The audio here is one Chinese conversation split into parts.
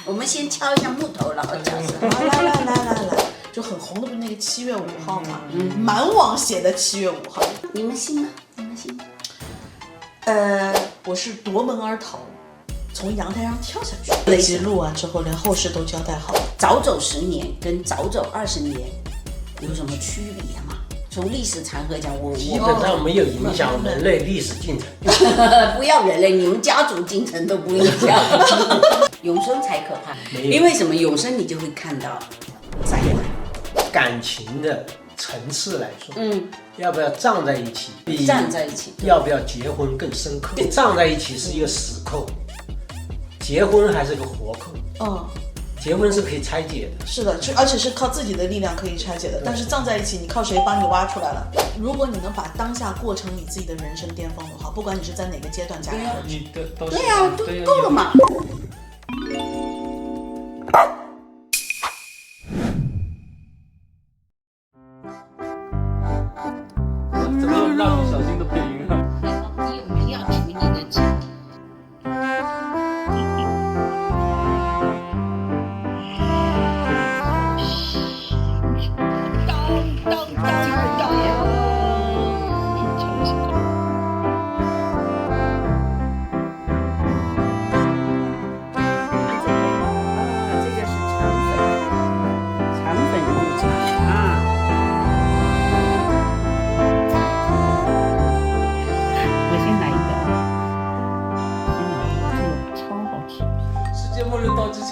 我们先敲一下木头，然后讲声。来，就很红的不是那个7月5号嘛，满网写的7月5号。你们信吗？你们信吗？我是夺门而逃，从阳台上跳下去。这集录完之后，连后事都交代好了。早走10年跟早走20年有什么区别吗？从历史长河讲，基本上没有影响人类历史进程。不要人类，你们家族进程都不影响。永生才可怕，因为什么？永生你就会看到灾难。感情的层次来说，要不要站在一起？比站在一起，要不要结婚更深刻？站在一起是一个死扣，结婚还是个活扣。结婚是可以拆解的，是的，而且是靠自己的力量可以拆解的。但是葬在一起，你靠谁帮你挖出来了？如果你能把当下过成你自己的人生巅峰的话，不管你是在哪个阶段加入，你的都是对呀，都够了嘛。怎么有蜡笔小新的配音啊？有人要取你的经。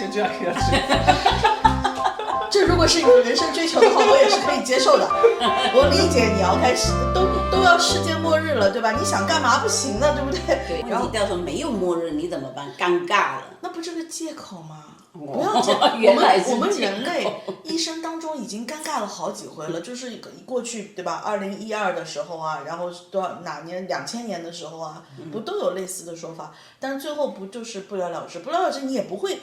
就要给他吃。这如果是你的人生追求的话，我也是可以接受的。我理解你要开始都要世界末日了，对吧？你想干嘛不行呢，对不对？对。然后你到时候没有末日，你怎么办？尴尬了。那不是个借口吗？不要借口。我们人类一生当中已经尴尬了好几回了，就是过去对吧？2012的时候啊，然后哪年2000年的时候啊，不都有类似的说法？但是最后不就是不了了之？不了了之，你也不会。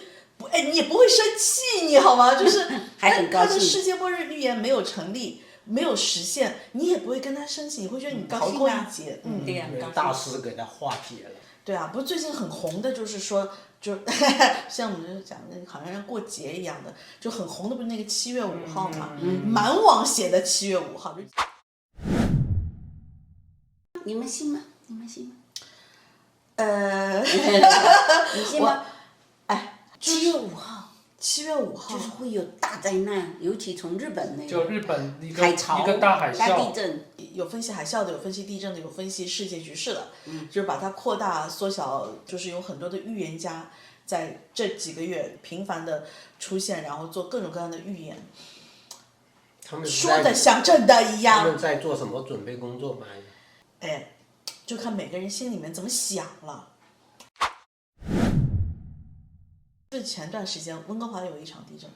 你也不会生气，你好吗？就是还很高兴。他的世界末日预言没有成立，没有实现，你也不会跟他生气，你会觉得你逃过一劫。对呀，大师给他化解了。对啊，不是最近很红的，就是说，像我们讲的，好像过节一样的，就很红的不是那个7月5号嘛，满网写的7月5号。你们信吗？你们信吗？你信吗？7月5号，7月5号就是会有大灾难，尤其从日本那个，就日本一个大海啸、大地震，有分析海啸的，有分析地震的，有分析世界局势的，就是把它扩大缩小，就是有很多的预言家在这几个月频繁的出现，然后做各种各样的预言，他们说的像真的一样。他们在做什么准备工作吗？就看每个人心里面怎么想了。就前段时间温哥华有一场地震，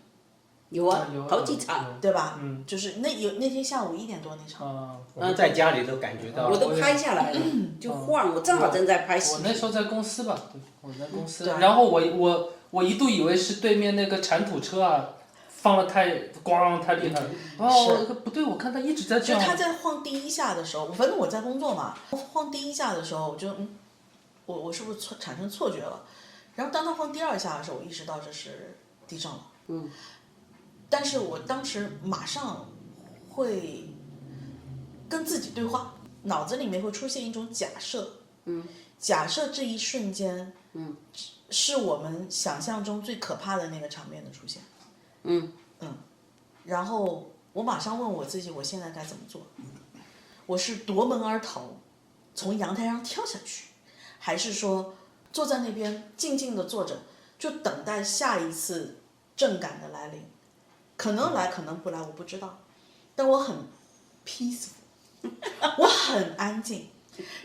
有啊，好几场，对吧？就是那天下午1点多那场，我们在家里都感觉到，我都拍下来了，就晃，我正好正在拍视频。我那时候在公司吧，我在公司，然后我一度以为是对面那个铲土车啊，放了太厉害了。不对，我看他一直在这样。就他在晃第1下的时候，反正我在工作嘛，晃第1下的时候，我就我是不是产生错觉了？然后当他晃第2下的时候，我意识到这是地震了。但是我当时马上会跟自己对话，脑子里面会出现一种假设。假设这一瞬间，是我们想象中最可怕的那个场面的出现。然后我马上问我自己，我现在该怎么做？我是夺门而逃，从阳台上跳下去，还是说坐在那边静静地坐着，就等待下一次震感的来临？可能来，可能不来，我不知道。但我很 peaceful， 我很安静。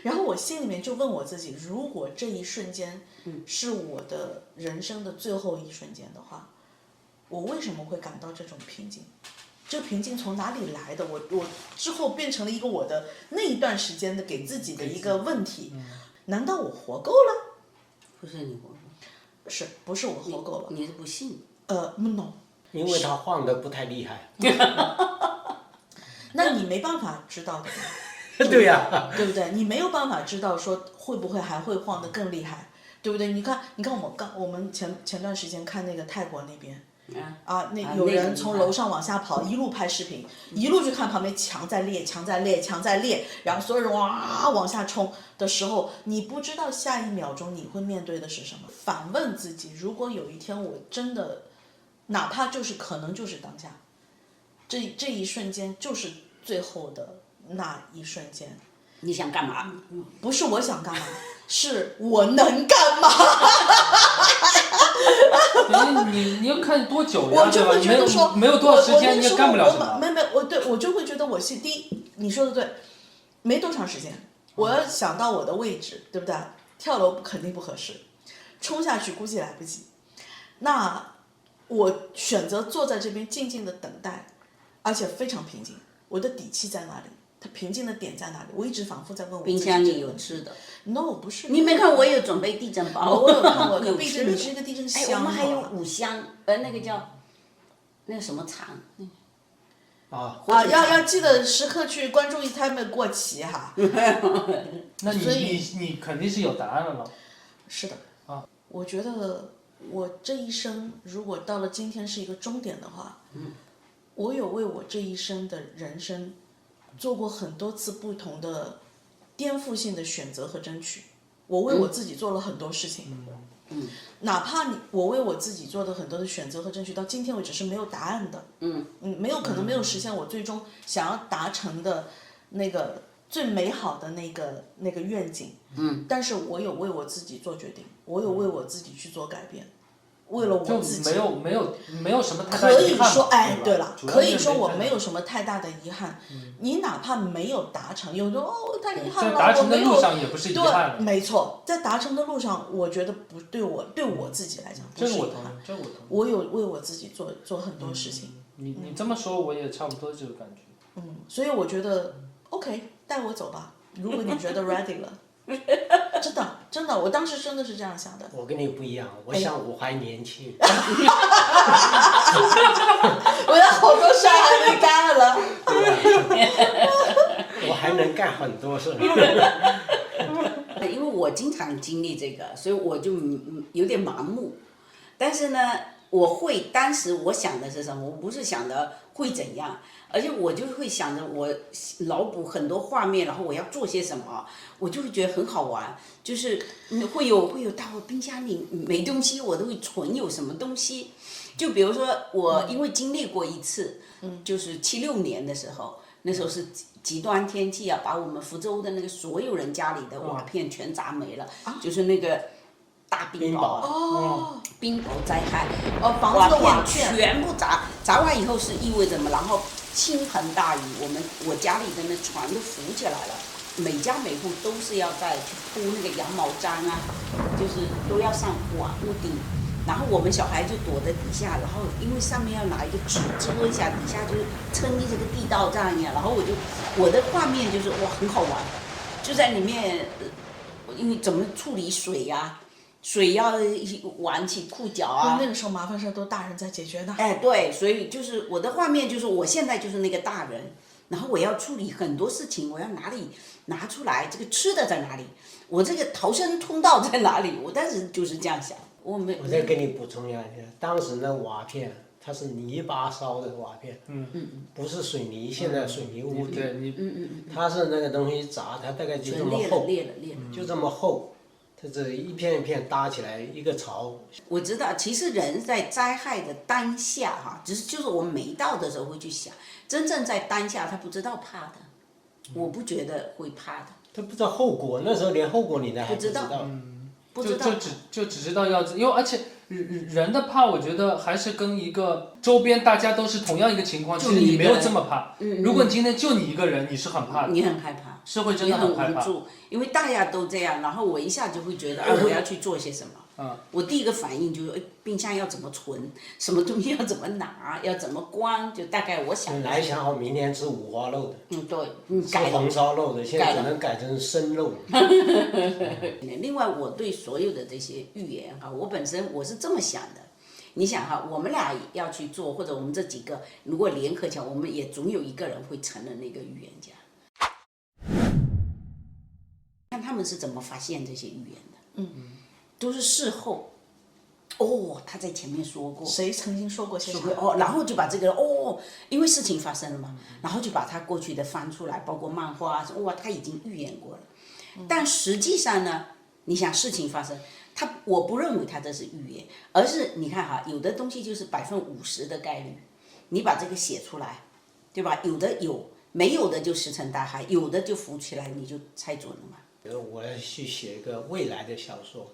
然后我心里面就问我自己，如果这一瞬间是我的人生的最后一瞬间的话，我为什么会感到这种平静？这个平静从哪里来的？我之后变成了一个我的那一段时间的给自己的一个问题。难道我活够了？不是你活够，不是我活够了？你是不信？No。因为他晃得不太厉害。那你没办法知道的。对呀，对不对？你没有办法知道说会不会还会晃得更厉害，对不对？你看我们前段时间看那个泰国那边。那有人从楼上往下跑，一路拍视频，一路去看旁边墙在裂，然后所有人哇往下冲的时候，你不知道下一秒钟你会面对的是什么。反问自己，如果有一天我真的，哪怕就是可能就是当下，这一瞬间就是最后的那一瞬间，你想干嘛？不是我想干嘛，是我能干嘛。你要看多久呀？我就会觉得说，没有多少时间，你也干不了什么。没，我就会觉得第一，你说的对，没多长时间，我要想到我的位置，对不对？跳楼肯定不合适，冲下去估计来不及。那我选择坐在这边静静的等待，而且非常平静。我的底气在哪里？它平静的点在哪里？我一直反复在问我自己。冰箱里有吃的 ？No， 不是。你没看我有准备地震包？我有看过，有毕竟你是一个地震箱。我们还有5箱，那个叫那个什么厂。要记得时刻去关注他们过期哈。那你肯定是有答案了吗？是的。我觉得我这一生如果到了今天是一个终点的话，我有为我这一生的人生做过很多次不同的颠覆性的选择和争取。我为我自己做了很多事情。哪怕我为我自己做的很多的选择和争取，到今天为止是没有答案的。没有可能没有实现我最终想要达成的那个最美好的那个愿景。但是我有为我自己做决定，我有为我自己去做改变，为了我自己。就没有什么太大的遗憾。可以说，对了，可以说我没有什么太大的遗憾。你哪怕没有达成，有的太遗憾了，在达成的路上也不是遗憾。对，没错，在达成的路上，我觉得不对我自己来讲不是遗憾。这我同意。我有为我自己做很多事情。你这么说，我也差不多这个感觉。所以我觉得 OK， 带我走吧。如果你觉得 ready 了。真的，我当时真的是这样想的。我跟你不一样，我想我还年轻。我有好多事还没干了。我还能干很多事。因为我经常经历这个，所以我就有点盲目。但是呢，当时我想的是什么？我不是想的会怎样，而且我就会想着我脑补很多画面，然后我要做些什么，我就会觉得很好玩。就是会有到冰箱里没东西，我都会存有什么东西。就比如说我因为经历过一次，就是76年的时候，那时候是极端天气啊，把我们福州的那个所有人家里的瓦片全砸没了，就是那个大冰雹，冰雹灾害，房子的瓦片全部砸完以后是意味着什么？然后倾盆大雨，我家里的那船都浮起来了，每家每户都是要再去铺那个羊毛毡啊，就是都要上屋顶。然后我们小孩就躲在底下，然后因为上面要拿一个纸遮一下，底下就是撑这个地道战一样。然后我的画面就是哇很好玩，就在里面，因为怎么处理水呀、水要挽起裤脚啊。那个时候麻烦事都大人在解决的。对，所以就是我的画面就是我现在就是那个大人，然后我要处理很多事情，我要哪里拿出来，这个吃的在哪里，我这个逃生通道在哪里，我当时就是这样想。我再给你补充一下，当时那瓦片它是泥巴烧的瓦片，不是水泥，现在水泥屋顶，它是那个东西砸，它大概就这么厚，裂了，就这么厚，它这一片一片搭起来一个槽。我知道，其实人在灾害的当下哈，就是我们没到的时候会去想，真正在当下他不知道怕的，我不觉得会怕的。他不知道后果，那时候连后果你都还不知道。就只知道要，因为而且人的怕，我觉得还是跟一个周边大家都是同样一个情况，其实你没有这么怕。如果你今天就你一个人，你是很怕的。你很害怕，是会真的很害怕。你很无助，因为大家都这样，然后我一下就会觉得我要去做些什么。我第一个反应就是，冰箱要怎么存，什么东西要怎么拿，要怎么关，就大概我想。本来想好明天吃五花肉的。对，吃红烧肉的，现在只能改成生肉。另外，我对所有的这些预言哈，我本身我是这么想的。你想哈，我们俩要去做，或者我们这几个如果联合起来，我们也总有一个人会成了那个预言家。看他们是怎么发现这些预言的。都是事后。哦，他在前面说过。谁曾经说过些什么？哦，然后就把这个因为事情发生了嘛，然后就把他过去的翻出来，包括漫画啊，哇，他已经预言过了。但实际上呢，你想事情发生，我不认为他这是预言，而是你看哈，有的东西就是50%的概率，你把这个写出来，对吧？有的有，没有的就石沉大海，有的就浮起来，你就猜准了嘛。比如我要去写一个未来的小说，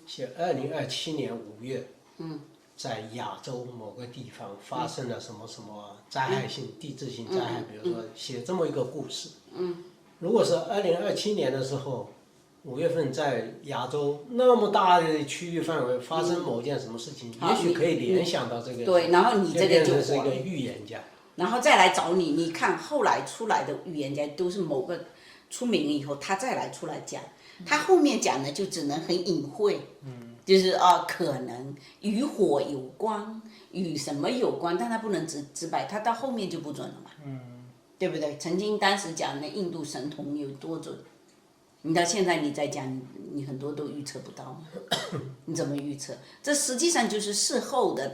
写2027年5月，在亚洲某个地方发生了什么什么灾害性、地质性灾害，比如说写这么一个故事。如果是2027年的时候，5月份在亚洲那么大的区域范围发生某件什么事情，也许可以联想到这个。对，然后你这个就是一个预言家。然后再来找你，你看后来出来的预言家都是某个出名以后，他再来出来讲，他后面讲的就只能很隐晦，就是可能与火有关，与什么有关，但他不能直白，他到后面就不准了嘛，对不对？曾经当时讲的印度神童有多准，你到现在你再讲，你很多都预测不到嘛，你怎么预测？这实际上就是事后的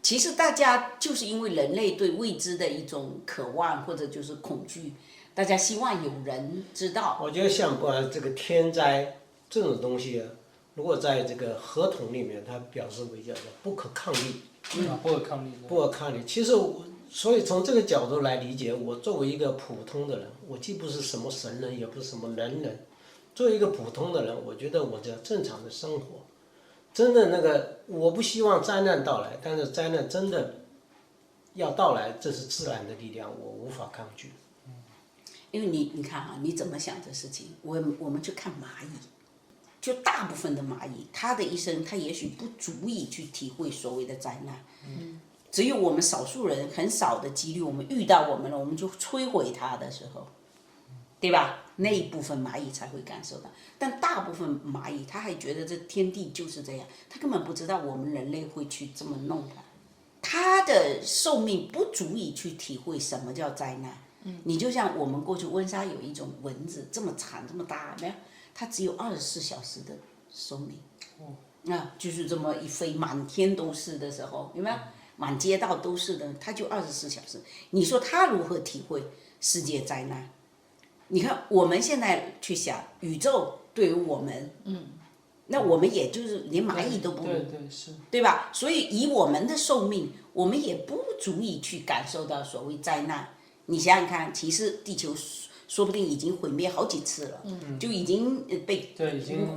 其实大家就是因为人类对未知的一种渴望或者就是恐惧，大家希望有人知道。我觉得像这个天灾这种东西，如果在这个合同里面，它表示为叫做不可抗力。不可抗力。不可抗力。其实所以从这个角度来理解，我作为一个普通的人，我既不是什么神人，也不是什么能人。作为一个普通的人，我觉得我只要正常的生活。真的我不希望灾难到来，但是灾难真的要到来，这是自然的力量，我无法抗拒。因为你看哈，你怎么想这事情？我们去看蚂蚁，就大部分的蚂蚁，它的一生，它也许不足以去体会所谓的灾难。只有我们少数人很少的几率，我们遇到我们了，我们就摧毁它的时候，对吧？那一部分蚂蚁才会感受到，但大部分蚂蚁它还觉得这天地就是这样，它根本不知道我们人类会去这么弄它，它的寿命不足以去体会什么叫灾难。你就像我们过去温莎有一种蚊子，这么长这么大，没有，它只有24小时的寿命。就是这么一飞，满天都是的时候，有没有？满街道都是的，它就24小时。你说它如何体会世界灾难？你看我们现在去想宇宙对于我们，那我们也就是连蚂蚁都不如，对吧？所以以我们的寿命，我们也不足以去感受到所谓灾难。你想想看，其实地球说不定已经毁灭好几次了，就已经被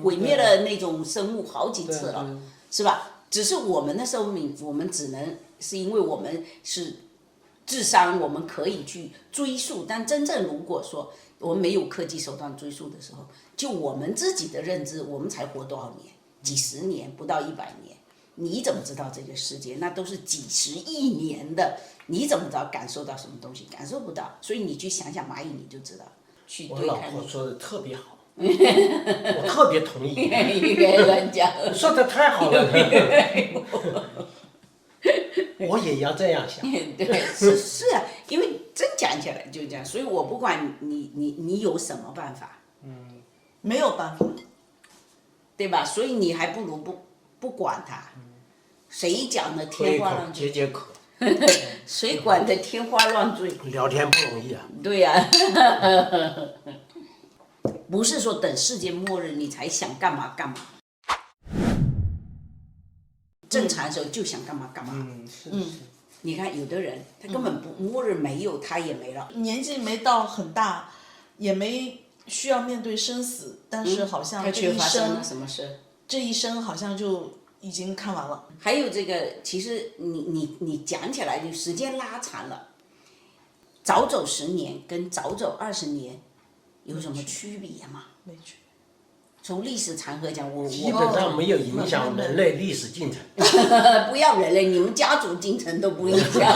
毁灭了那种生物好几次了，是吧？只是我们的寿命，我们只能是因为我们是智商，我们可以去追溯，但真正如果说我们没有科技手段追溯的时候，就我们自己的认知，我们才活多少年？几十年，不到100年。你怎么知道这个世界？那都是几十亿年的，你怎么知道感受到什么东西？感受不到。所以你去想想蚂蚁，你就知道。去对我看。老婆说的特别好，我特别同意。你别乱讲。说的太好了。我也要这样想。对，是啊，因为真讲起来就这样，所以我不管你有什么办法，没有办法，对吧？所以你还不如不管它，谁讲的天花乱坠，解渴。谁管的天花乱坠？聊天不容易啊。对呀、不是说等世界末日你才想干嘛干嘛，正常的时候就想干嘛干嘛。你看有的人他根本不末日没有，他也没了。年纪没到很大，也没需要面对生死，但是好像他这一却发生了生，什么事？这一生好像就已经看完了。还有这个，其实你讲起来就时间拉长了，早走10年跟早走20年有什么区别吗？没去。从历史长河讲，基本上没有影响人类历史进程。不要人类，你们家族进程都不影响。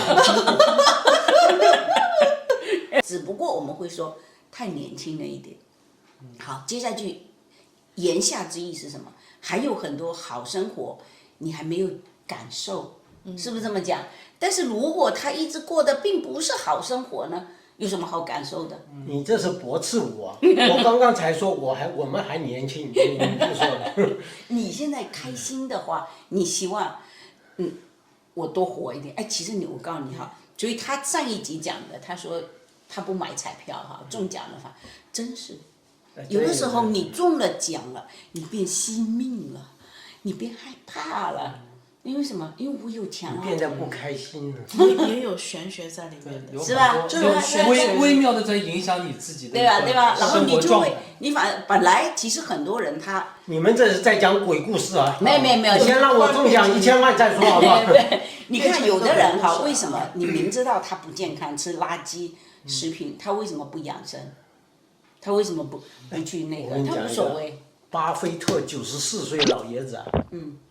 只不过我们会说太年轻了一点。好，接下去言下之意是什么？还有很多好生活你还没有感受，是不是这么讲？但是如果他一直过的并不是好生活呢，有什么好感受的？你这是驳斥我，我刚刚才说我们还年轻，你不说了。你开心的话，你希望，我多活一点。哎，其实我告诉你哈，所以他上一集讲的，他说他不买彩票哈，中奖的话，真是，有的时候你中了奖了，你变惜命了，你变害怕了。因为什么？因为我有钱了。变得不开心了。也有玄学在里面的，是吧？就是微妙的在影响你自己的对吧？对吧？然后你就会，你本来其实很多人他。你们这是在讲鬼故事啊？没有。先让我中奖1000万再说好不好？对，你看有的人哈，为什么你明知道他不健康，吃垃圾食品，他为什么不养生？他为什么不去那个？他无所谓。巴菲特94岁老爷子啊，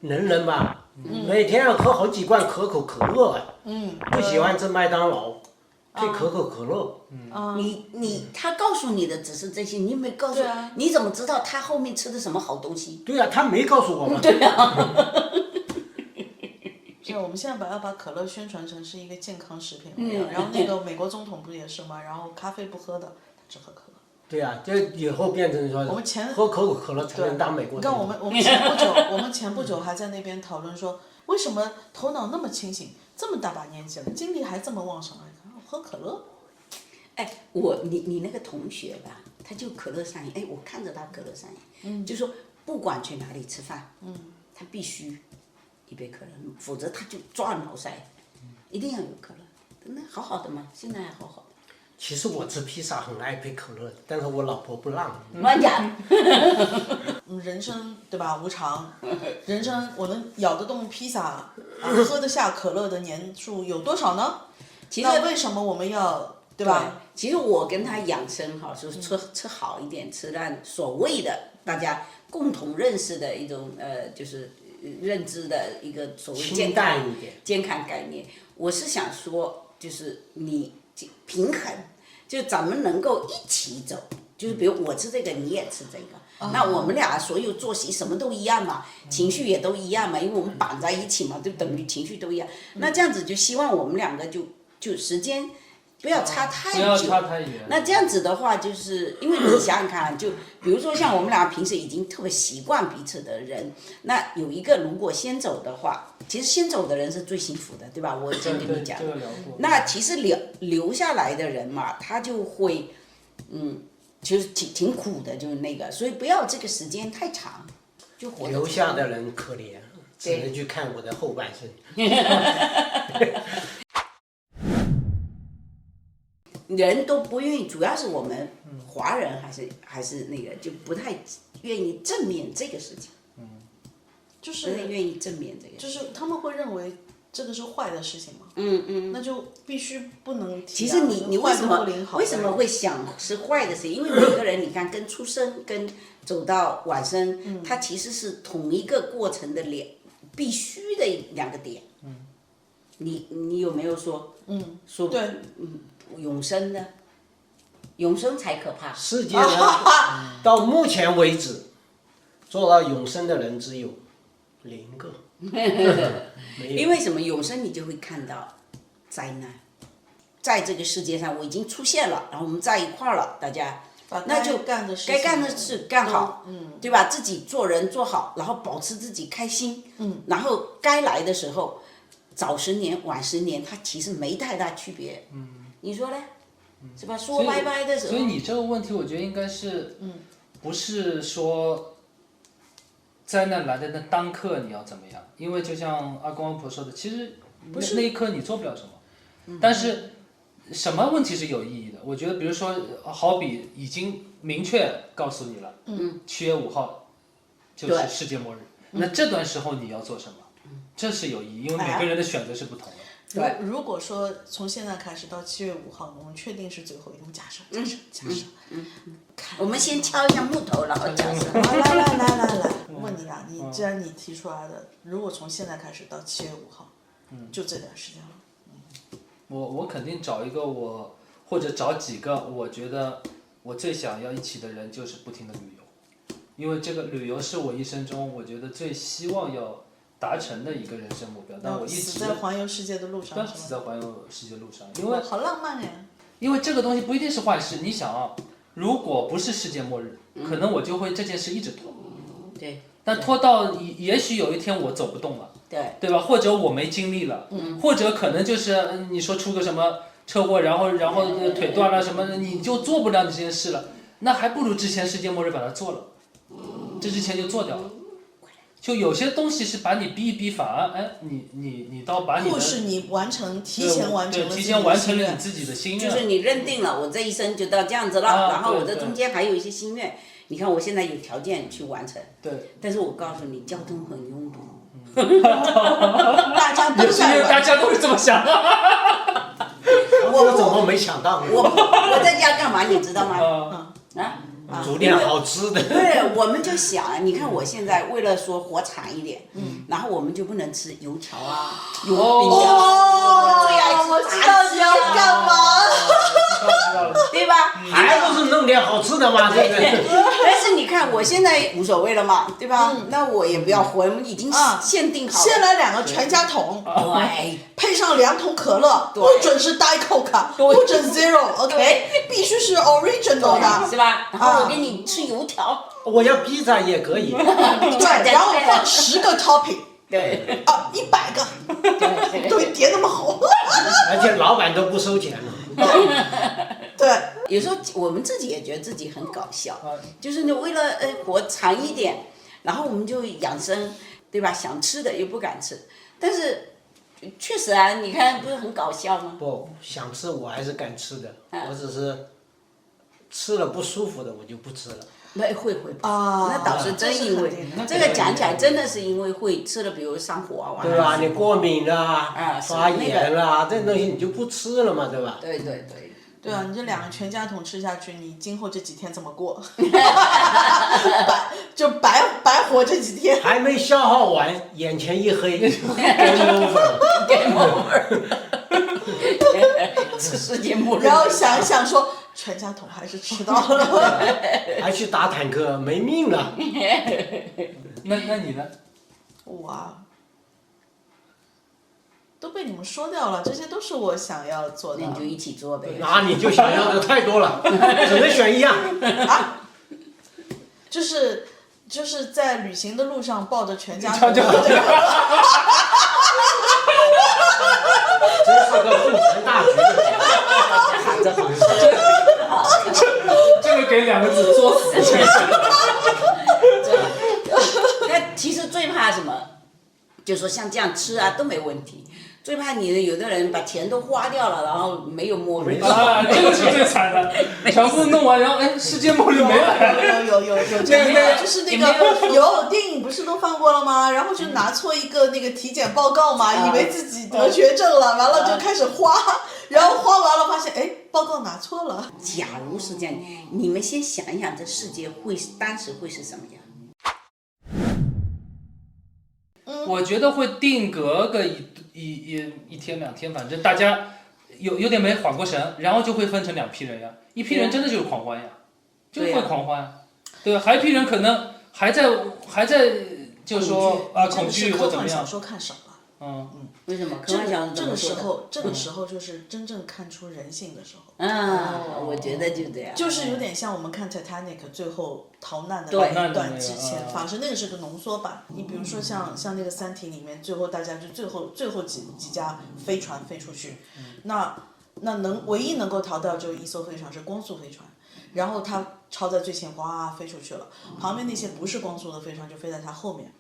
能人吧，每天要喝好几罐可口可乐啊，不喜欢吃麦当劳，配可口可乐。他告诉你的只是这些，你没告诉，你怎么知道他后面吃的什么好东西？对啊，他没告诉我们。对啊。是我们现在要把可乐宣传成是一个健康食品，然后那个美国总统不也是吗？然后咖啡不喝的，他只喝可乐。对啊，就以后变成说，喝可口可乐才能当美国。你看我们前不久还在那边讨论说，为什么头脑那么清醒，这么大把年纪了，精力还这么旺盛，喝可乐。哎，你那个同学吧，他就可乐上瘾，哎，我看着他可乐上瘾，就说不管去哪里吃饭，他必须一杯可乐，否则他就抓脑塞，一定要有可乐。那好好的嘛，现在还好好的。其实我吃披萨很爱杯可乐，但是我老婆不让。慢点。人生对吧？无常，人生我能咬得动披萨，喝得下可乐的年数有多少呢？那为什么我们要对吧？其实我跟他养生哈，就是吃好一点，吃那所谓的大家共同认识的一种就是认知的一个所谓健康概念。我是想说，就是你平衡，就咱们能够一起走。就是比如我吃这个，你也吃这个，那我们俩所有作息什么都一样嘛，情绪也都一样嘛，因为我们绑在一起嘛，就等于情绪都一样。那这样子就希望我们两个就时间不要差太久。不要差太远。那这样子的话，就是因为你想想看，就比如说像我们俩平时已经特别习惯彼此的人，那有一个如果先走的话，其实先走的人是最幸福的，对吧？我已经跟你讲了。那其实留下来的人嘛，他就会就是挺苦的，就是那个，所以不要这个时间太长，就活得留下的人可怜，只能去看我的后半生。人都不愿意，主要是我们华人还是那个就不太愿意正面这个事情。就是不太愿意正面这个。就是他们会认为这个是坏的事情嘛？那就必须不能提。其实你为什么会想是坏的事情？因为每个人你看跟出生跟走到晚生，它其实是同一个过程的必须的2个点。你有没有说？说对。永生的，永生才可怕。世界上到目前为止做到永生的人只有0个。因为什么？永生你就会看到灾难，在这个世界上我已经出现了，然后我们在一块儿了，大家那就该干的事干好，对吧？自己做人做好，然后保持自己开心，然后该来的时候，早10年晚10年，它其实没太大区别。你说呢？是吧？说拜拜的时候。所以你这个问题，我觉得应该是，不是说灾难来的那当刻你要怎么样？因为就像阿公阿婆说的，其实那一刻你做不了什么，但是什么问题是有意义的？我觉得，比如说，好比已经明确告诉你了，7月5号就是世界末日，那这段时候你要做什么？这是有意义，因为每个人的选择是不同的。如果说从现在开始到7月5号，我们确定是最后一天，假设，我们先敲一下木头，然后假设。来，问你啊，既然你提出来的，如果从现在开始到7月5号，就这段时间了。我肯定找一个或者找几个我觉得我最想要一起的人，就是不停的旅游，因为这个旅游是我一生中我觉得最希望要达成的一个人生目标，但我一直死在环游世界的路上。死在环游世界路上，因为好浪漫哎。因为这个东西不一定是坏事，你想啊，如果不是世界末日，可能我就会这件事一直拖。对。但拖到也许有一天我走不动了，对吧？或者我没精力了，或者可能就是你说出个什么车祸，然后腿断了什么的，你就做不了你这件事了，那还不如之前世界末日把它做了，这之前就做掉了。就有些东西是把你逼一逼，反而你倒把你的，或是你提前完成了提前完成了你自己的心愿，就是你认定了我这一生就到这样子了，然后我这中间还有一些心愿，你看我现在有条件去完成，但是我告诉你，交通很拥堵，大家都在大家都是这么想。我怎么没想到呢？我在家干嘛你知道吗？煮点好吃的。对，我们就想，你看我现在为了说活长一点，然后我们就不能吃油条啊、油饼啊，最爱吃我知道你要干嘛，对吧？还不是弄点好吃的嘛，对不对？但是你看我现在无所谓了嘛，对吧？那我也不要活，我们已经限定好了。先来2个全家桶，对，配上2桶可乐，不准是 Diet Coke， 不准 Zero，OK， 必须是 Original 的，是吧？然后我给你吃油条，我要披萨也可以。对，然后放10个 topping， 对，100个，对，叠那么好，而且老板都不收钱了。对，有时候我们自己也觉得自己很搞笑，就是你为了活长一点，然后我们就养生，对吧？想吃的又不敢吃，但是确实啊，你看不是很搞笑吗？不想吃我还是敢吃的，我只是吃了不舒服的我就不吃了。会那倒是真因为这个讲起来真的是因为会吃了，比如上火啊，对吧？你过敏啦，发炎啦，这东西你就不吃了嘛，对吧？对。对啊，你这2个全家桶吃下去，你今后这几天怎么过？就白活这几天。还没消耗完，眼前一黑，game over。世界末日。然后想一想说，全家桶还是吃到了。还去打坦克，没命了。那你呢？哇，都被你们说掉了，这些都是我想要做的。那你就一起做呗。那你就想要的太多了，只能选一样。就是在旅行的路上抱着全家桶。这是个不成大局的。这个给2个字作死。那其实最怕什么？就说像这样吃啊都没问题，最怕你有的人把钱都花掉了，然后没有末日。这个是最惨的，全部弄完，然后世界末日没了。有这个，就是那个有电影不是都放过了吗？然后就拿错一个那个体检报告嘛，以为自己得绝症了，完了就开始花，然后花完了发现报告拿错了。假如是这样，你们先想一想，这世界当时会是什么样？我觉得会定格个一天2天，反正大家有点没缓过神，然后就会分成2批人呀。一批人真的就是狂欢呀，就会狂欢，对吧？还有一批人可能还在就是说恐惧或怎么样。科幻小说看少了。为什么？科幻小说这个时候就是真正看出人性的时候。我觉得就这样。就是有点像我们看 Titanic 最后逃难的那一段之前发生，那个是个浓缩版。你比如说像那个《三体》里面，最后大家就最后几架飞船飞出去，那唯一能够逃掉就一艘飞船是光速飞船，然后它超在最前哗飞出去了，旁边那些不是光速的飞船就飞在它后面，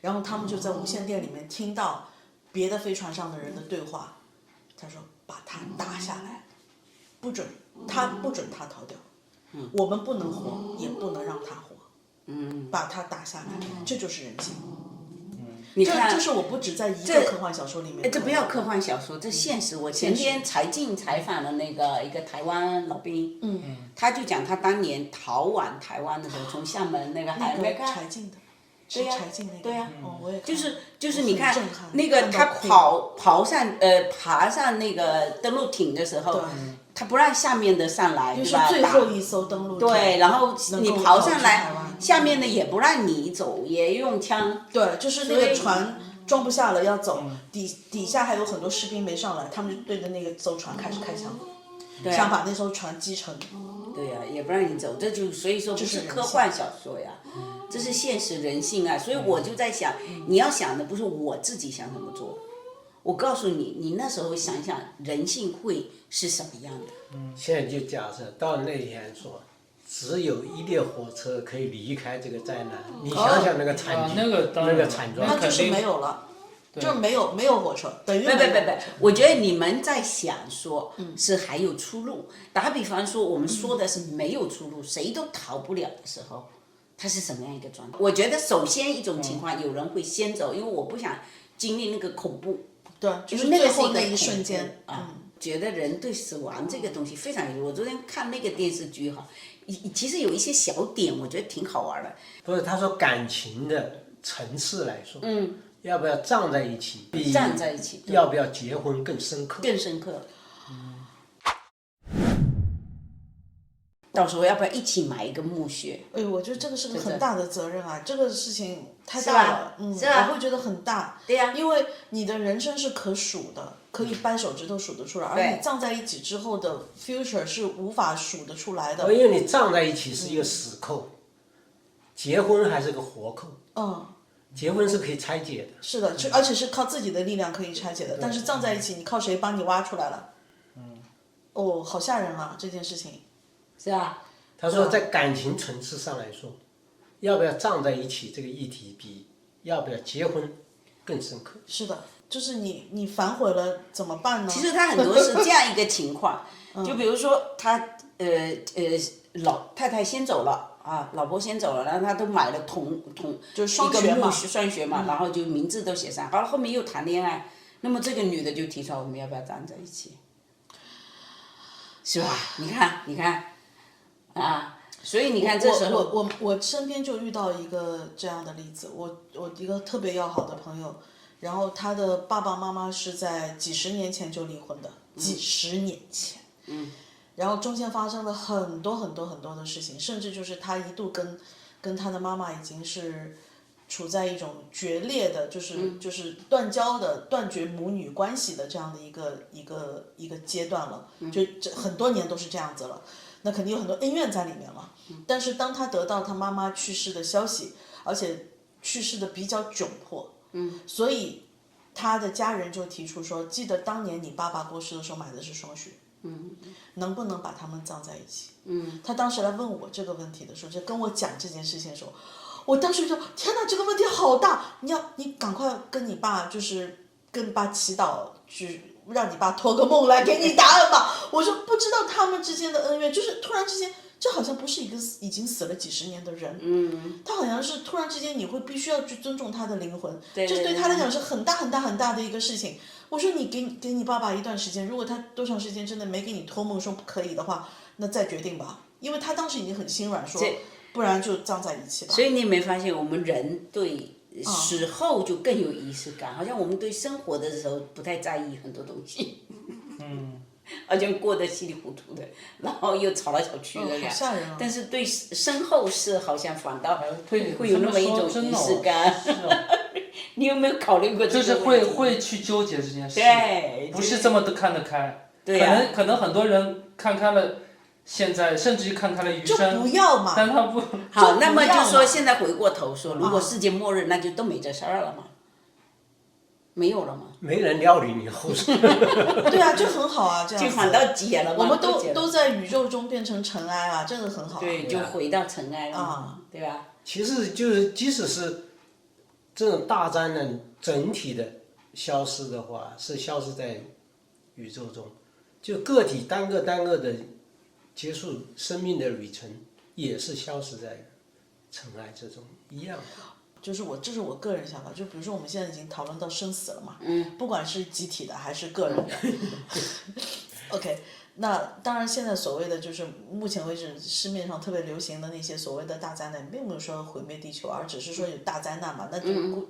然后他们就在无线电里面听到别的飞船上的人的对话，他说把他打下来，不准他逃掉，我们不能活，也不能让他活，把他打下来，这就是人性。你看，这是我不止在一个科幻小说里面。这不要科幻小说，这现实。我前天才进采访了那个一个台湾老兵，他就讲他当年逃往台湾的时候，从厦门那个海没看。柴静的。对呀，对呀，我也就是你看那个他爬上那个登陆艇的时候，他不让下面的上来，对吧？最后一艘登陆艇。对，然后你跑上来，下面的也不让你走，也用枪。对，就是那个船装不下了要走，底下还有很多士兵没上来，他们就对着那个艘船开始开枪，想把那艘船击沉。对呀、也不让你走，这就所以说不是科幻小说呀，这是现实人性啊。所以我就在想，你要想的不是我自己想怎么做，我告诉你，你那时候想想人性会是什么样的。现在就假设到那天说，只有一列火车可以离开这个灾难，你想想那个惨剧，那个当然那个惨状，那就是没有了，就是没有火车，等于没有火车。我觉得你们在想说，是还有出路。打比方说，我们说的是没有出路，谁都逃不了的时候，它是什么样一个状态？我觉得首先一种情况，有人会先走，因为我不想经历那个恐怖。对，就是那个最后那一是一个瞬间啊。觉得人对死亡这个东西非常有，我昨天看那个电视剧哈，其实有一些小点，我觉得挺好玩的。不是他说感情的层次来说，要不要站在一起，比站在一起，要不要结婚更深刻，更深刻。到时候要不要一起埋一个墓穴？哎，我觉得这个是个很大的责任啊，这个事情太是吧大了，是吧我会觉得很大。对呀因为你的人生是可数的，可以掰手指头数得出来，而你葬在一起之后的 future 是无法数得出来的。因为你站在一起是一个死扣，结婚还是个活扣。结婚是可以拆解的。是的，而且是靠自己的力量可以拆解的，但是葬在一起，你靠谁帮你挖出来了？哦，好吓人啊，这件事情。是吧？他说，在感情层次上来说，要不要站在一起这个议题比要不要结婚更深刻。是的，就是你反悔了怎么办呢？其实他很多是这样一个情况，就比如说他老太太先走了啊，老婆先走了，然后他都买了就是双学嘛，双学嘛，然后就名字都写上，好了后面又谈恋爱，那么这个女的就提出来我们要不要站在一起，是吧？你看。啊，所以你看这时候我身边就遇到一个这样的例子，我一个特别要好的朋友，然后他的爸爸妈妈是在几十年前就离婚的，几十年前，然后中间发生了很多很多很多的事情，甚至就是他一度跟他的妈妈已经是处在一种决裂的，就是断交的、断绝母女关系的这样的一个阶段了，就这很多年都是这样子了。那肯定有很多恩怨在里面了，但是当他得到他妈妈去世的消息，而且去世的比较窘迫，所以他的家人就提出说，记得当年你爸爸过世的时候买的是双血，能不能把他们葬在一起？他当时来问我这个问题的时候，就跟我讲这件事情的时候，我当时就说天哪，这个问题好大，你赶快跟你爸就是跟你爸祈祷去。让你爸托个梦来给你答案吧。我说不知道他们之间的恩怨，就是突然之间，这好像不是一个已经死了几十年的人，他好像是突然之间你会必须要去尊重他的灵魂，这对他来讲是很大很大很大的一个事情。我说你给你爸爸一段时间，如果他多长时间真的没给你托梦说不可以的话，那再决定吧，因为他当时已经很心软说，不然就葬在一起吧。所以你有没有发现，我们人对死后就更有仪式感，好像我们对生活的时候不太在意很多东西，好像过得稀里糊涂的，然后又吵来吵去的，好吓人啊！但是对身后事好像反倒会有那么一种仪式感。你有没有考虑过这个就是问题？会去纠结这件事，对，不是这么的看得开。对呀，可能很多人看开了，现在甚至于看开了余生，就不要嘛。但他不好，那么就说现在回过头说，如果世界末日，那就都没这事儿了嘛，没有了嘛，没人料理你后事。对啊，就很好啊，这样就反倒解了嘛，我们都在宇宙中变成尘埃啊，这个很好。对，就回到尘埃了嘛，对吧？其实就是即使是这种大灾难整体的消失的话，是消失在宇宙中，就个体单个的结束生命的旅程，也是消失在尘埃之中一样的。这是我个人想法，就比如说我们现在已经讨论到生死了嘛，不管是集体的还是个人的，OK， 那当然现在所谓的就是目前为止市面上特别流行的那些所谓的大灾难，并没有说毁灭地球，而只是说有大灾难嘛，那就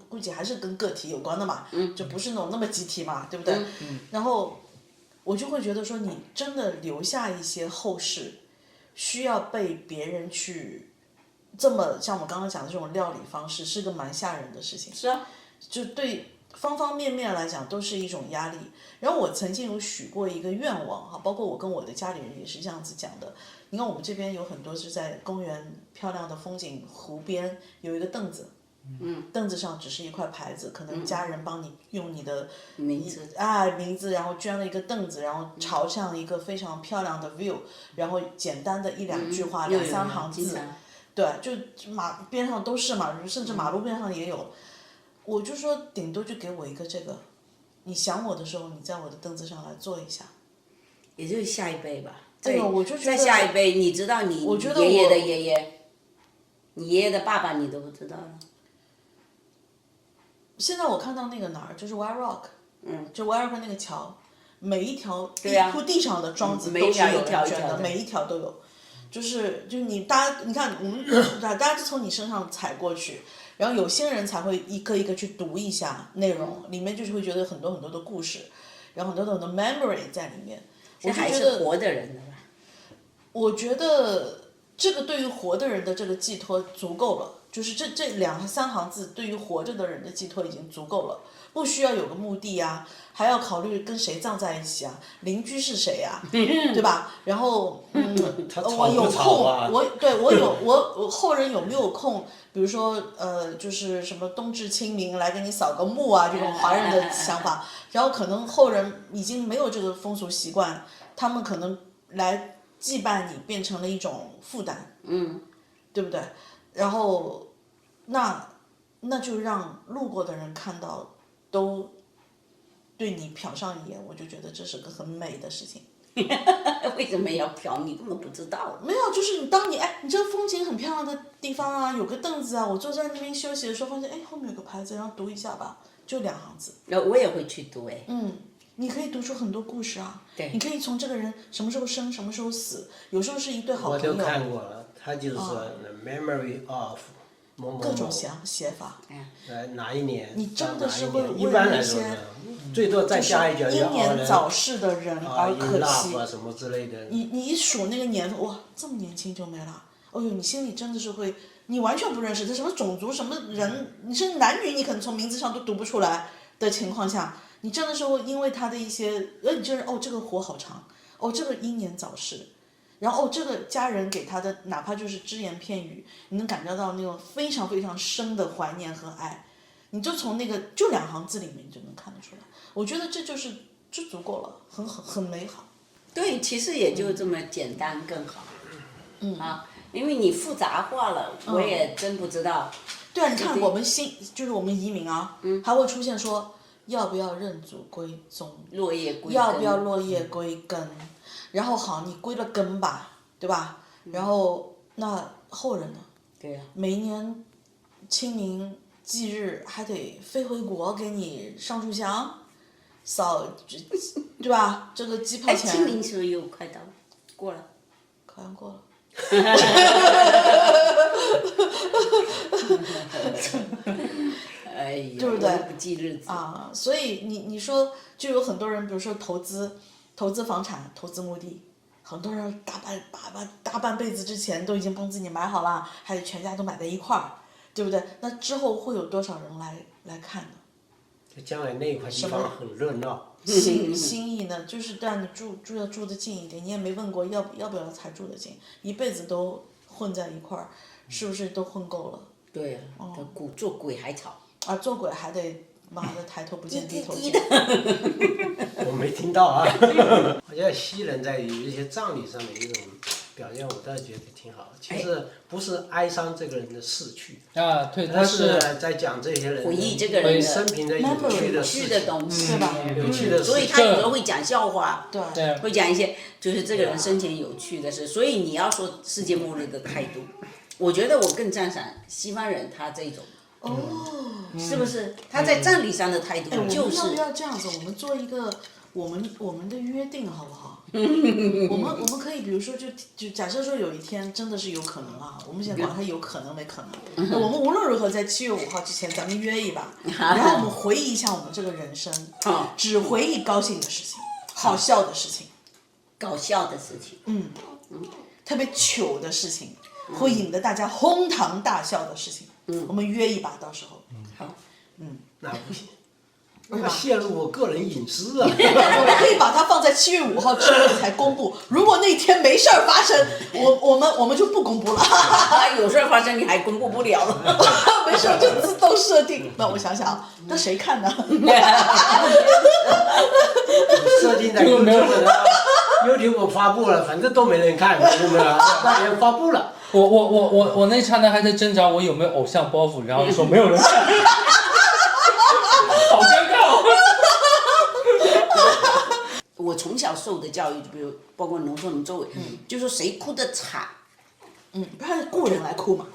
估计还是跟个体有关的嘛，就不是那么集体嘛，对不对？然后我就会觉得说，你真的留下一些后事，需要被别人去。这么像我们刚刚讲的这种料理方式，是个蛮吓人的事情。是啊，就对方方面面来讲都是一种压力。然后我曾经有许过一个愿望哈，包括我跟我的家里人也是这样子讲的。你看我们这边有很多是在公园漂亮的风景湖边有一个凳子，凳子上只是一块牌子，可能家人帮你用你的名字，然后捐了一个凳子，然后朝向一个非常漂亮的 view， 然后简单的一两句话，两三行字，对，就马边上都是嘛，甚至马路边上也有。我就说顶多就给我一个这个，你想我的时候，你在我的凳子上来坐一下。也就是下一辈吧。我就觉得在下一辈，你知道你爷爷的爷爷，你爷爷的爸爸你都不知道了。现在我看到那个哪儿，就是 White Rock， 就 White Rock 那个桥，每一条铺地上的桩子都是有人捐的，每一条都有。就是你大家，你看我们大家就从你身上踩过去，然后有些人才会一个一个去读一下内容，里面就是会觉得很多很多的故事，然后很多很多 memory 在里面。这还是活的人的吧？我觉得这个对于活的人的这个寄托足够了，就是这两三行字对于活着的人的寄托已经足够了，不需要有个目的啊，还要考虑跟谁葬在一起啊，邻居是谁啊，对吧？然后我有空，我后人有没有空？比如说就是什么冬至清明来给你扫个墓啊，这种华人的想法，然后可能后人已经没有这个风俗习惯，他们可能来祭拜你变成了一种负担，对不对？然后那就让路过的人看到，都对你瞟上一眼，我就觉得这是个很美的事情。为什么要瞟？你根本不知道。没有，就是你你这个风景很漂亮的地方啊，有个凳子啊，我坐在那边休息的时候，发现后面有个牌子，然后读一下吧，就两行字。我也会去读你可以读出很多故事啊。对。你可以从这个人什么时候生，什么时候死，有时候是一对好朋友。我都看过了，他就是说 memory of 某某某。各种写法。哪一年？你真的是会一般为那来说些最多再加一句英年早逝的人而可惜。啊什么之类的。你一数那个年份，哇，这么年轻就没了。哦呦，你心里真的是会，你完全不认识他什么种族什么人，你是男女，你可能从名字上都读不出来的情况下，你真的是会因为他的一些，你就是这个活好长，这个英年早逝，然后这个家人给他的哪怕就是只言片语，你能感觉到那种非常非常深的怀念和爱，你就从那个就两行字里面你就能看得出来。我觉得这足够了，很美好。对，其实也就这么简单更好。因为你复杂化了，我也真不知道。对啊，你看我们就是我们移民啊，还会出现说要不要认祖归宗，落叶归根，要不要落叶归根，然后好，你归了根吧，对吧？然后那后人呢？对呀。每一年清明祭日还得飞回国给你上炷香，对吧？这个机票钱。清明时候又快到过了。好像过了。哎呀，对不对？不记日子啊，所以你说就有很多人，比如说投资房产、投资墓地，很多人大半辈子之前都已经帮自己买好了，还得全家都买在一块儿，对不对？那之后会有多少人来看呢？将来那一块地方很热闹。心意呢，就是让你要住得近一点，你也没问过要不要才住得近，一辈子都混在一块儿，是不是都混够了？对呀，做鬼还吵。啊，做鬼还得妈的抬头不见低头见。我没听到啊。我觉得西人在有一些葬礼上的一种表现，我倒是觉得挺好。其实不是哀伤这个人的逝去啊，对，他是在讲这些人回忆这个人生平的有趣的事情，东西，对吧？有趣的事情。所以他有时候会讲笑话，对，会讲一些就是这个人生前有趣的事。所以你要说世界末日的态度，我觉得我更赞赏西方人他这种。是不是？他在葬礼上的态度就是。我们要不要这样子？我们做一个我们的约定好不好？我们可以比如说就假设说有一天真的是有可能啊，我们先管它有可能没可能。我们无论如何在7月5号之前咱们约一把，然后我们回忆一下我们这个人生，只回忆高兴的事情、好笑的事情、搞笑的事情，特别糗的事情，会引得大家哄堂大笑的事情。我们约一把，到时候。好。那不行，那泄露我个人隐私啊！我们可以把它放在7月5号之后才公布。如果那天没事儿发生，我们就不公布了。有事儿发生你还公布不了了。没事儿就自动设定。那我想想啊，那谁看呢？设定在 YouTube 发布了，反正都没人看，有没有？那人发布了。我那刹那还在挣扎，我有没有偶像包袱？然后说没有人看，好尴尬哦。我从小受的教育，就比如包括农村我们周围，就说谁哭得惨，不然雇人来哭嘛。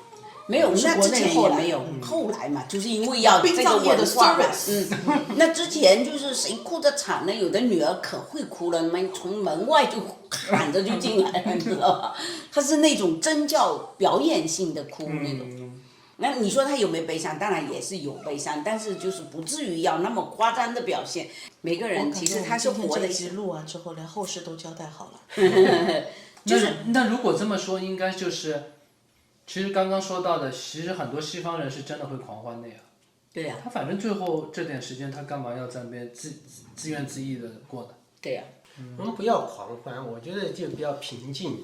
没有，是国那之前内后来也没有，后来嘛，就是因为要殡这个葬业的文化嘛 service 那之前就是谁哭得惨呢？有的女儿可会哭了，从门外就喊着就进来了，你知道吧？她是那种真叫表演性的哭那种。那你说她有没有悲伤？当然也是有悲伤，但是就是不至于要那么夸张的表现。每个人其实他是活的这一集录完之后，连后事都交代好了。那如果这么说，应该就是，其实刚刚说到的，其实很多西方人是真的会狂欢的呀。对呀、他反正最后这点时间，他干嘛要在那边自怨自艾的过呢？对呀、我们不要狂欢，我觉得就比较平静，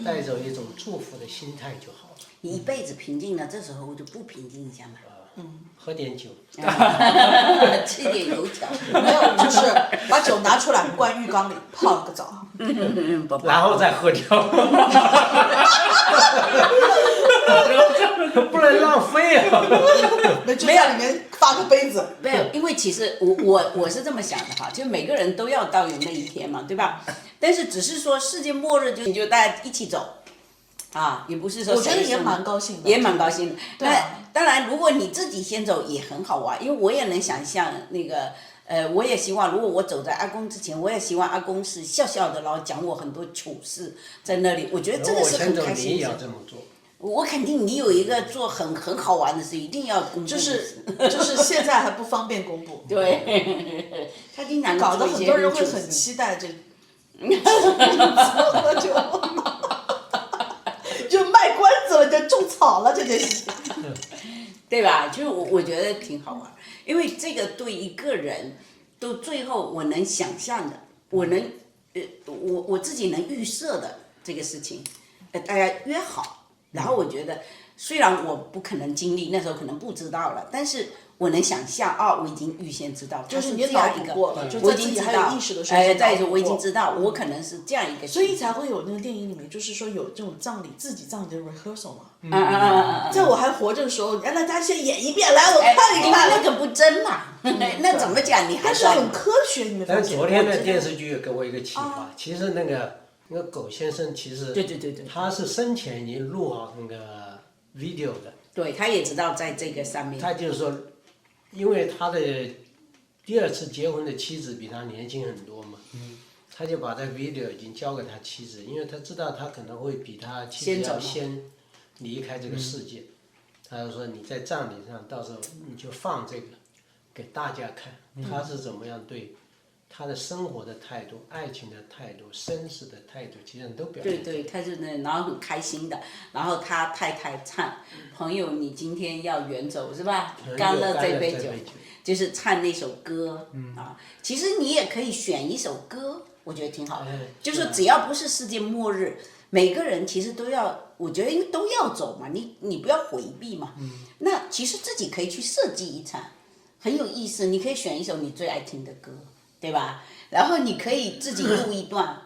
带着一种祝福的心态就好了。你一辈子平静了，这时候就不平静一下嘛。喝点酒，吃点油条。没有，就是把酒拿出来，灌浴缸里泡个澡。然后再喝掉，不能浪费啊！就在里面发个杯子。没有，因为其实我是这么想的哈，就每个人都要到有那一天嘛，对吧？但是只是说世界末日就大家一起走，啊，也不是说我觉得也谁什么蛮高兴的。也蛮高兴的。对啊那当然，如果你自己先走也很好玩，因为我也能想象那个。我也希望，如果我走在阿公之前，我也希望阿公是笑笑的，然后讲我很多糗事在那里。我觉得这个是很开心的。你也要这么做。我肯定你有一个做很好玩的事，一定要公布。就是现在还不方便公布。对，他经常搞得很多人会很期待这，就卖关子了，就种草了这件事。对吧？就是我觉得挺好玩，因为这个对一个人，都最后我能想象的，我能，我自己能预设的这个事情，大家约好，然后我觉得虽然我不可能经历，那时候可能不知道了，但是我能想象啊，我已经预先知道，就是这你脑样一个，补过了，就我在自己还已经知道有意识的时候，再一个我已经知道，我可能是这样一个，所以才会有那个电影里面，就是说有这种葬礼自己葬礼的 rehearsal 嘛。在我还活着的时候，让大家先演一遍，来我看一看。那个不真嘛，那怎么讲？你还但是很科学，你没发但现？昨天的电视剧也给我一个启发，其实那个狗先生其实对，他是生前已经录好那个 video 的。对，他也知道在这个上面。他就是说，因为他的第二次结婚的妻子比他年轻很多嘛，他就把这 video 已经交给他妻子，因为他知道他可能会比他妻子要先离开这个世界。他就说你在葬礼上到时候你就放这个给大家看，他是怎么样对他的生活的态度、爱情的态度、绅士的态度，其实都表现。对，他是那，然后很开心的，然后他太太唱朋友你今天要远走是吧？干了这杯酒，就是唱那首歌啊。其实你也可以选一首歌，我觉得挺好的，就是只要不是世界末日，每个人其实都要，我觉得因为都要走嘛，你不要回避嘛。那其实自己可以去设计一场，很有意思。你可以选一首你最爱听的歌，对吧？然后你可以自己录一段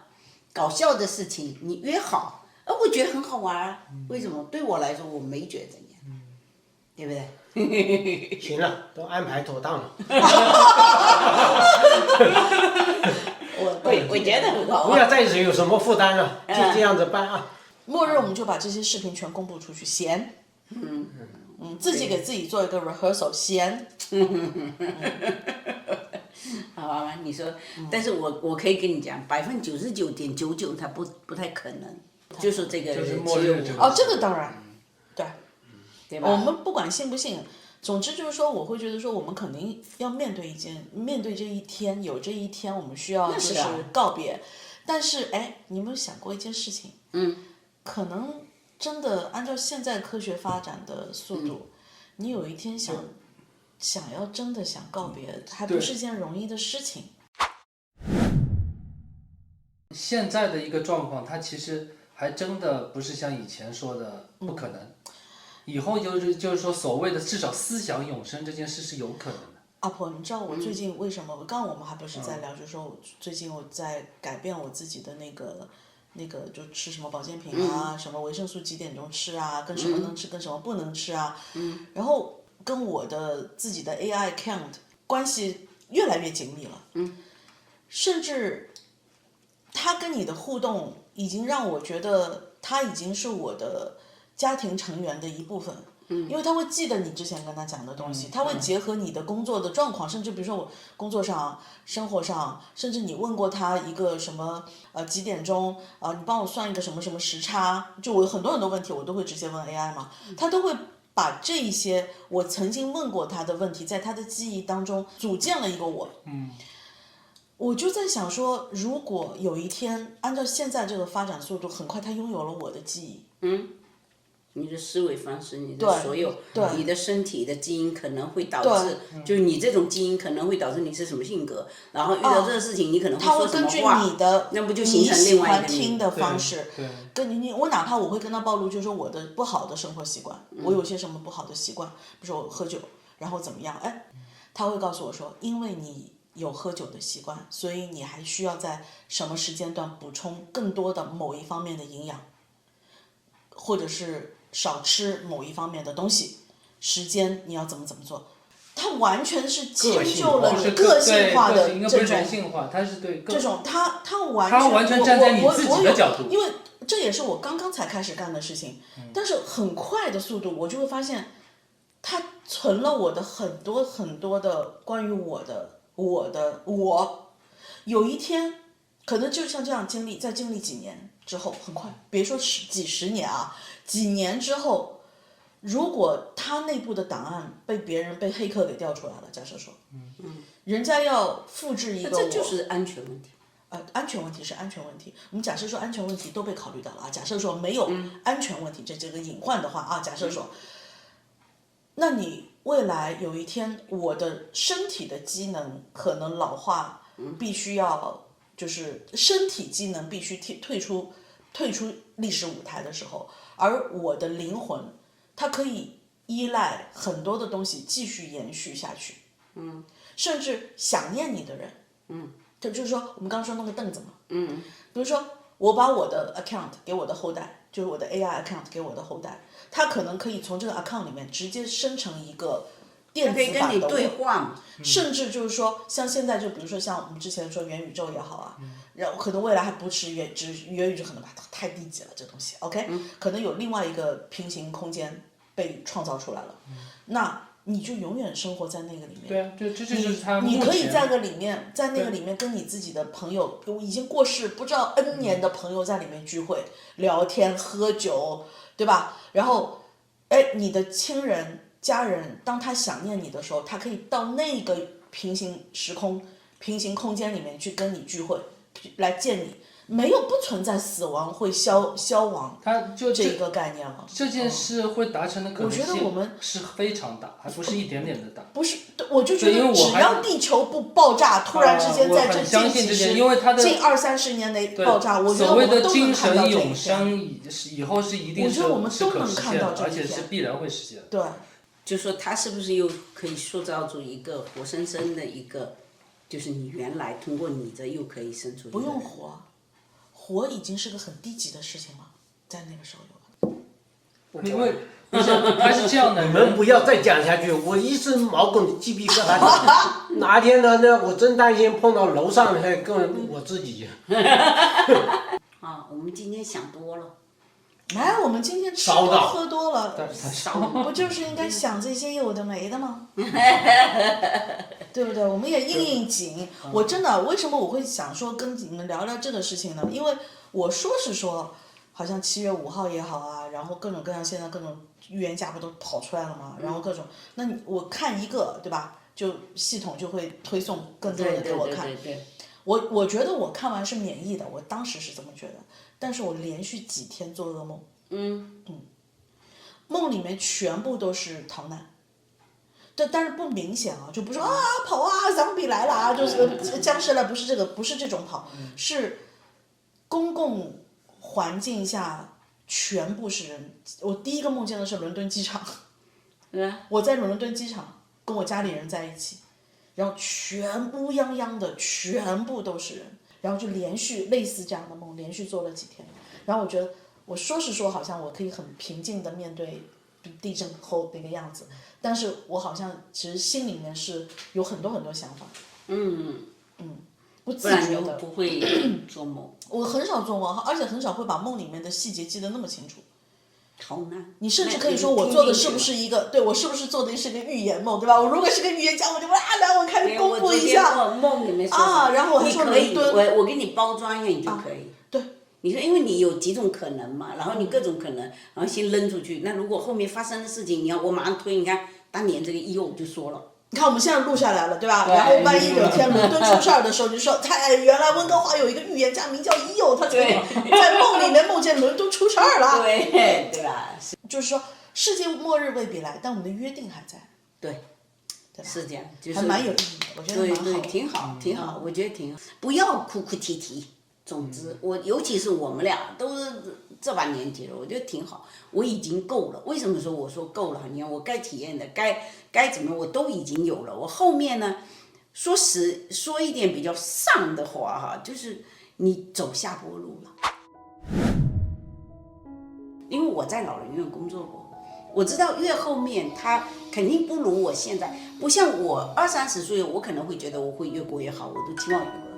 搞笑的事情，你约好，我觉得很好玩啊。为什么？对我来说，我没觉得怎样，对不对？行了，都安排妥当了。我觉得很好不玩。要再有什么负担了，就这样子办啊。末日我们就把这些视频全公布出去，闲。自己给自己做一个 rehearsal， 闲。好吧，你说，但是我可以跟你讲，99.99%它不太可能，就是这个就是末日这个哦，这个当然，对吧？我们不管信不信，总之就是说，我会觉得说，我们肯定要面对这一天，有这一天，我们需要就是告别。但是，哎，你有没有想过一件事情？可能真的按照现在科学发展的速度，你有一天想想要真的想告别，还不是件容易的事情。现在的一个状况，它其实还真的不是像以前说的不可能，以后就是说所谓的至少思想永生这件事是有可能的。阿婆，你知道我最近为什么？刚刚我们还不是在聊，就是说我最近我在改变我自己的那个就吃什么保健品啊，什么维生素几点钟吃啊，跟什么能吃，跟什么不能吃啊，然后跟我的自己的 AI account 关系越来越紧密了，甚至他跟你的互动已经让我觉得他已经是我的家庭成员的一部分。因为他会记得你之前跟他讲的东西，他会结合你的工作的状况，甚至比如说我工作上、生活上，甚至你问过他一个什么几点钟你帮我算一个什么什么时差，就我有很多很多问题我都会直接问 AI 嘛，他都会把这一些我曾经问过他的问题，在他的记忆当中组建了一个我。我就在想说，如果有一天按照现在这个发展速度，很快他拥有了我的记忆。你的思维方式，你的所有，你的身体的基因可能会导致，就是你这种基因可能会导致你是什么性格，然后遇到这个事情你可能会说什么话，根据你的那不就形成另外一个你喜欢听的方式，对，我哪怕我会跟他暴露，就是说我的不好的生活习惯，我有些什么不好的习惯，比如说我喝酒，然后怎么样，他会告诉我说，因为你有喝酒的习惯，所以你还需要在什么时间段补充更多的某一方面的营养，或者是少吃某一方面的东西，时间你要怎么做，它完全是迁就了你个性化的应该不是人性化，它是对这种它完全站在你自己的角度，因为这也是我刚刚才开始干的事情，但是很快的速度，我就会发现，它存了我的很多很多的关于我，有一天可能就像这样再经历几年之后，很快，别说几十年啊，几年之后，如果他内部的档案被黑客给调出来了，假设说，人家要复制一个这就是安全问题。安全问题是安全问题，我们假设说安全问题都被考虑到了啊，假设说没有安全问题这个隐患的话啊，假设说，那你未来有一天我的身体的机能可能老化，必须要就是身体机能必须退出历史舞台的时候，而我的灵魂它可以依赖很多的东西继续延续下去，甚至想念你的人，就是说我们刚刚说那个凳子嘛，比如说我把我的 account 给我的后代，就是我的 AI account 给我的后代，他可能可以从这个 account 里面直接生成一个电可以跟你子版的对话嘛，甚至就是说，像现在就比如说像我们之前说元宇宙也好啊，然后可能未来还不是元宇宙，可能太低级了这东西，OK，可能有另外一个平行空间被创造出来了，那你就永远生活在那个里面。对啊，这就是他目前你可以在那个里面跟你自己的朋友，已经过世不知道 N 年的朋友在里面聚会、聊天、喝酒，对吧？然后，你的亲人、家人，当他想念你的时候，他可以到那个平行时空、平行空间里面去跟你聚会，来见你。没有不存在死亡会消亡这个概念了。这件事会达成的可能性，我觉得我们是非常大，还不是一点点的大。不是，我就觉得只要地球不爆炸，突然之间在这近几十、近20-30年内爆炸，我觉得我们都能看到这一天。所谓的精神永生以后是一定是可实现的，而且是必然会实现的。对，就说他是不是又可以塑造出一个活生生的一个，就是你原来通过你这又可以生出一个。不用活已经是个很低级的事情了，在那个时候有。因为不是还是这样的，你们不要再讲下去，我一身毛孔鸡皮疙瘩。哪天呢？我真担心碰到楼上的跟我自己。我们今天想多了。我们今天吃多喝多了，不就是应该想这些有的没的吗？对不对？我们也应景。我真的为什么我会想说跟你们聊聊这个事情呢？因为我说是说，好像7月5号也好啊，然后各种各样现在各种预言家不都跑出来了吗？然后各种，那我看一个对吧？就系统就会推送更多的给我看。对。我觉得我看完是免疫的，我当时是这么觉得，但是我连续几天做噩梦，梦里面全部都是逃难，但是不明显啊，就不是说啊跑啊脏比来了啊，就是僵尸来，不是这个，不是这种跑，是公共环境下全部是人。我第一个梦见的是伦敦机场，我在伦敦机场跟我家里人在一起，然后全乌泱泱的，全部都是人，然后就连续类似这样的梦，连续做了几天，然后我觉得我说是说好像我可以很平静的面对地震后那个样子，但是我好像其实心里面是有很多很多想法。不自不然就觉的。不会做梦，我很少做梦，而且很少会把梦里面的细节记得那么清楚。好难。你甚至可以说我做的是不是一个，对我是不是做的是个预言梦，对吧？我如果是个预言家，我就来我开始公布一下。我梦里面说啊，然后我还说你可以，伦敦，我给你包装一下，你就可以。对。你说，因为你有几种可能嘛，然后你各种可能，然后先扔出去。那如果后面发生的事情，你要我马上推，你看当年这个EO就说了。你看我们现在录下来了，对吧？然后万一有天伦敦出事儿的时候，就说原来温哥华有一个预言家名叫EO，他在梦里面梦见伦敦出事儿了。对吧？就是说世界末日未必来，但我们的约定还在。对，是这样，就是还蛮有意义的，我觉得蛮好的。对，挺好，挺好，我觉得挺好。不要哭哭啼啼。总之，尤其是我们俩都是这把年纪了，我觉得挺好。我已经够了。为什么说我说够了？你看我该体验的，该怎么我都已经有了。我后面呢，说一点比较丧的话哈，就是你走下坡路了。因为我在老人院工作过，我知道越后面他肯定不如我现在，不像我20-30岁，我可能会觉得我会越过越好，我都期望越过越好。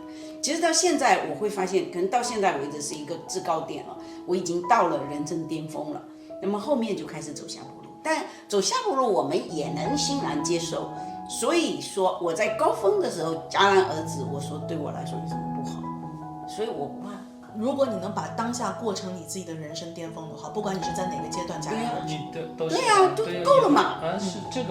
其实到现在我会发现，可能到现在为止是一个制高点了，我已经到了人生巅峰了。那么后面就开始走下坡路，但走下坡路我们也能欣然接受。所以说我在高峰的时候戛然而止，我说对我来说有什么不好？所以我不怕。如果你能把当下过成你自己的人生巅峰的话，不管你是在哪个阶段戛然而止，都是对呀，都够了嘛。是这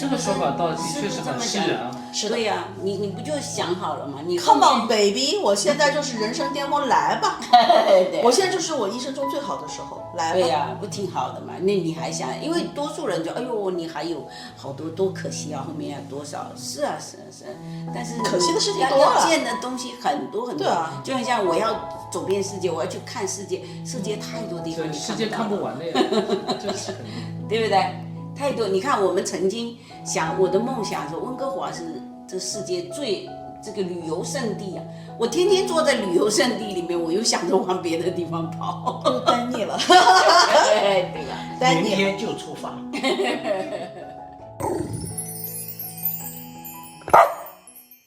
个说法倒的确是很释然啊。是的。对呀，你不就想好了吗？你 Come on baby， 我现在就是人生巅峰，来吧。对，我现在就是我一生中最好的时候，来吧。对呀，不挺好的嘛？那你还想？因为多数人就哎呦，你还有好多，多可惜啊！后面要多少？是啊，但是可惜的事情多了，要见的东西很多很多。对啊，就很像我要走遍世界，我要去看世界，世界太多地方你世界看不完的呀，这是肯定。对不对？太多。你看，我们曾经想，我的梦想说，温哥华是这世界最这个旅游胜地啊！我天天坐在旅游胜地里面，我又想着往别的地方跑，都呆腻了，对吧？呆腻了。明天就出发。